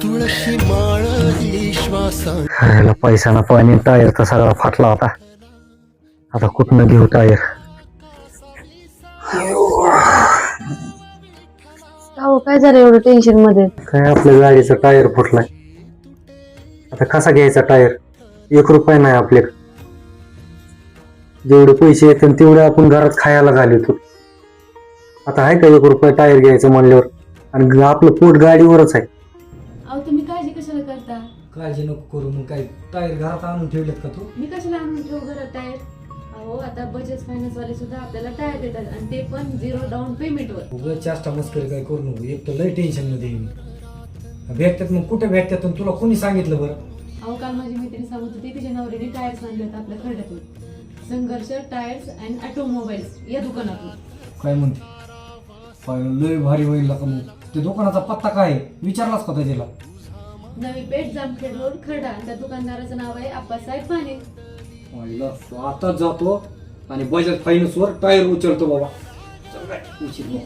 तुळशी माळ ही श्वासा ह्याला पैसा ना पाणी टायर तर सगळा फाटला होता. आता कुठनं घेऊ टायर. काय झालं एवढं टेन्शन मध्ये? काय आपल्या गाडीचा टायर फुटलाय. आता कसा घ्यायचा टायर? 1 रुपया नाही आपल्याकडे. जेवढे पैसे येतात तेवढे आपण घरात खायला घालतो. आता आहे का 1 रुपया टायर घ्यायचं म्हणल्यावर? आणि आपलं पोट गाडीवरच आहे. अहो तुम्ही काळजी कशाला करता? काळजी नको करू. मग काय टायर घरात आणून ठेवलेत का तू? मी कशाला आणून ठेवू घरात टायर? अहो आता बजाज फायनान्स वाले सुद्धा आपल्याला टायर देतात आणि ते पण 0 डाऊन पेमेंटवर. उगाच चाष्टा मस्करी काय करू नको. एक तर लय टेन्शन मध्ये आहे मी. भेटतात मग कुठे भेटतात आणि तुला कोणी सांगितलं बरं? अहो काल माझी मैत्रीण सांगत होती तिच्या नवऱ्याने टायर्स आणलेत आपल्या खड्ड्यातून. संघर्ष टायर्स अँड ऑटोमोबाईल्स या दुकानातून. काय म्हणते? लय भारी होईल का मग. ते दुकानाचा पत्ता काय आहे? विचारलास का त्याला? नवी पेठ जामखेड रोड खर्डा. त्या दुकानदाराचं नाव आहे आप्पासाहेब भाने. आताच जातो आणि बजाज फायनान्स वर टायर उचलतो बाबा. चल काय उचल.